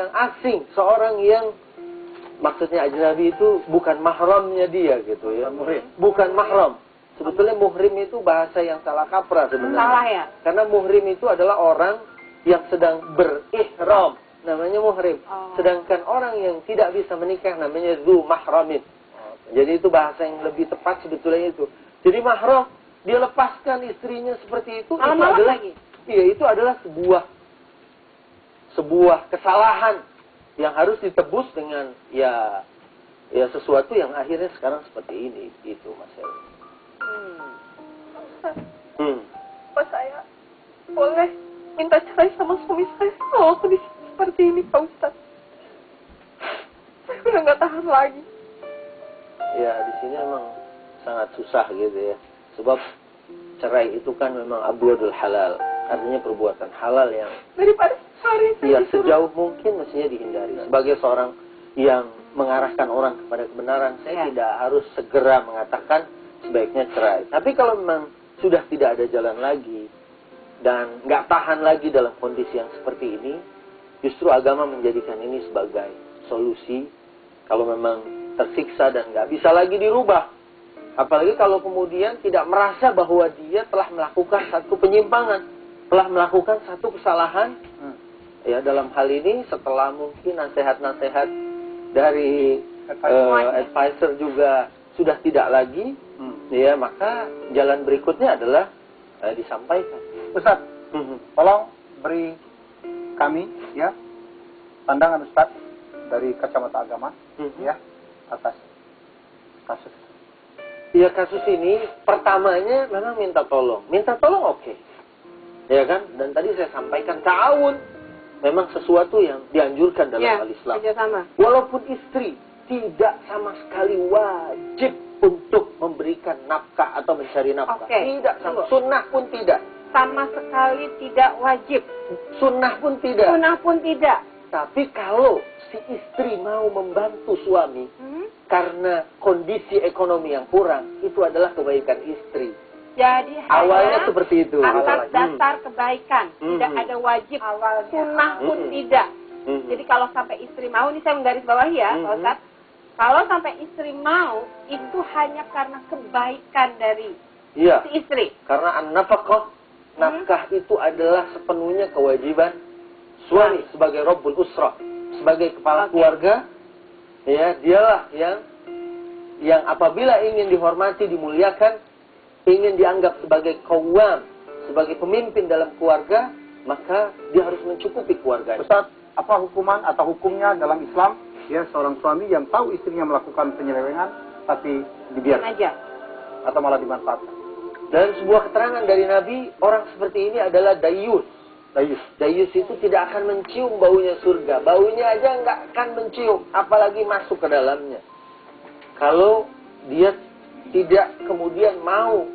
yang asing, seorang yang maksudnya ajnabi itu bukan mahramnya dia gitu ya. Bukan mahram. Sebetulnya muhrim itu bahasa yang salah kaprah sebenarnya. Salah ya? Karena muhrim itu adalah orang yang sedang berihram, namanya muhrim. Sedangkan orang yang tidak bisa menikah namanya dzu mahramin. Jadi itu bahasa yang lebih tepat sebetulnya itu. Jadi mahram, dia lepaskan istrinya seperti itu adalah lagi. Iya, itu adalah sebuah kesalahan yang harus ditebus dengan ya sesuatu yang akhirnya sekarang seperti ini, itu Mas Heri. Apa saya boleh minta cerai sama suami saya kalau aku seperti ini, Pak Ustaz? Saya udah nggak tahan lagi. Ya, di sini emang sangat susah gitu ya. Sebab cerai itu kan memang abghadul halal, artinya perbuatan halal yang daripada hari ya sejauh mungkin mestinya dihindari. Sebagai seorang yang mengarahkan orang kepada kebenaran, saya tidak harus segera mengatakan sebaiknya cerai. Tapi kalau memang sudah tidak ada jalan lagi dan nggak tahan lagi dalam kondisi yang seperti ini, justru agama menjadikan ini sebagai solusi. Kalau memang tersiksa dan nggak bisa lagi dirubah, apalagi kalau kemudian tidak merasa bahwa dia telah melakukan satu penyimpangan, telah melakukan satu kesalahan. Ya, dalam hal ini setelah mungkin nasihat-nasihat dari advisor juga sudah tidak lagi, ya maka jalan berikutnya adalah disampaikan. Ustaz, tolong beri kami ya pandangan Ustaz dari kacamata agama ya atas kasus. Ya, kasus ini pertamanya memang minta tolong oke. Ya kan? Dan tadi saya sampaikan ta'awun memang sesuatu yang dianjurkan dalam al-Islam. Walaupun istri tidak sama sekali wajib untuk memberikan nafkah atau mencari nafkah. Tidak, sunnah pun tidak. Sama sekali tidak wajib. Sunnah pun tidak. Sunnah pun tidak. Tapi kalau si istri mau membantu suami karena kondisi ekonomi yang kurang, itu adalah kebaikan istri. Jadi awalnya seperti itu. Atas dasar kebaikan, tidak ada wajib. Sunnah pun tidak. Jadi kalau sampai istri mau, ini saya menggarisbawahi ya, Pak Ustaz. Kalau sampai istri mau, itu hanya karena kebaikan dari si istri. Karena an-nafaqah, nafkah itu adalah sepenuhnya kewajiban suami sebagai Rabbul Usrah, sebagai kepala keluarga. Ya, dialah yang apabila ingin dihormati, dimuliakan, ingin dianggap sebagai qawwam, sebagai pemimpin dalam keluarga, maka dia harus mencukupi keluarganya. Ustaz, apa hukuman atau hukumnya dalam Islam ya seorang suami yang tahu istrinya melakukan penyelewengan tapi dibiarkan aja atau malah dimanfaatkan? Dan sebuah keterangan dari Nabi, orang seperti ini adalah dayyus. Dayyus itu tidak akan mencium baunya surga. Baunya aja nggak akan mencium, apalagi masuk ke dalamnya. Kalau dia tidak kemudian mau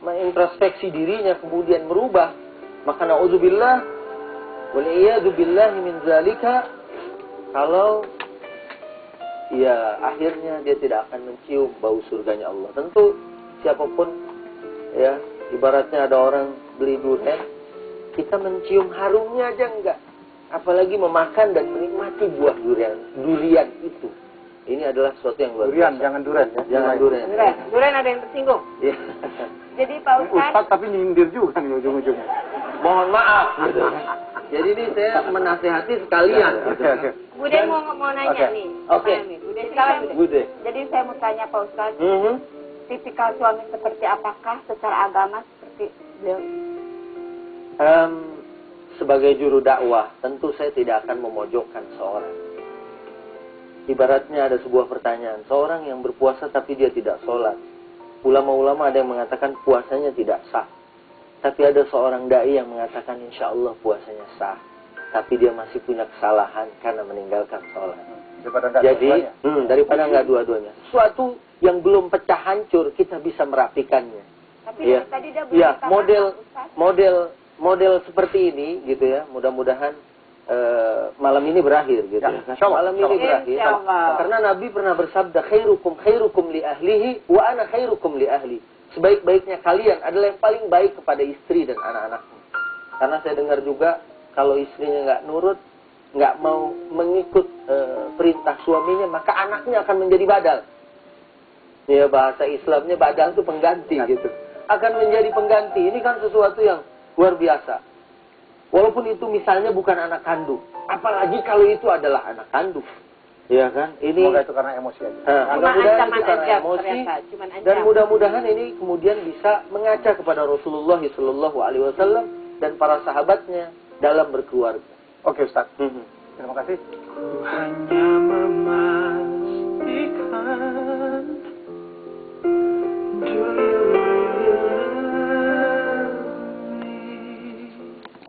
mengintrospeksi dirinya, kemudian merubah, maka na'udzubillah wal'iyadu billahi min zalika, kalau ya akhirnya dia tidak akan mencium bau surganya Allah. Tentu siapapun ya, ibaratnya ada orang beli durian, kita mencium harumnya aja enggak, apalagi memakan dan menikmati buah durian itu. Ini adalah sesuatu yang luar biasa. Jangan durian ya. Jangan durian. Durian ada yang tersinggung. Ya. Jadi Pak Ustaz tapi nyindir juga nih ujung-ujungnya. Mohon maaf gitu. Jadi ini saya menasehati sekalian. Oke. Bude mau nanya nih. Oke. Bude silakan. Bude. Jadi saya mau tanya Pak Ustaz. Tipikal suami seperti apakah secara agama seperti beliau? Sebagai juru dakwah, tentu saya tidak akan memojokkan seorang. Ibaratnya ada sebuah pertanyaan, seorang yang berpuasa tapi dia tidak sholat. Ulama-ulama ada yang mengatakan puasanya tidak sah. Tapi ada seorang dai yang mengatakan insya Allah puasanya sah. Tapi dia masih punya kesalahan karena meninggalkan sholat. Jadi daripada nggak dua-duanya. Sesuatu yang belum pecah hancur kita bisa merapikannya. Tapi ya, tadi dia ya model seperti ini gitu ya. Mudah-mudahan malam ini berakhir gitu. Ya, malam ini berakhir. Karena Nabi pernah bersabda, khairukum li ahlihi wa ana khairukum li ahli. Sebaik-baiknya kalian adalah yang paling baik kepada istri dan anak-anakmu. Karena saya dengar juga kalau istrinya nggak nurut, nggak mau mengikut perintah suaminya, maka anaknya akan menjadi badal. Ya, bahasa Islamnya badal itu pengganti gitu. Akan menjadi pengganti. Ini kan sesuatu yang luar biasa. Walaupun itu misalnya bukan anak kandung. Apalagi kalau itu adalah anak kandung. Ya kan? Ini Semoga itu karena emosi aja. mudah-mudahan itu karena aja, emosi. ternyata. Cuman Dan ancaman. mudah-mudahan ini kemudian bisa mengaca kepada Rasulullah SAW dan para sahabatnya dalam berkeluarga. Oke Ustaz. Terima kasih. Ku hanya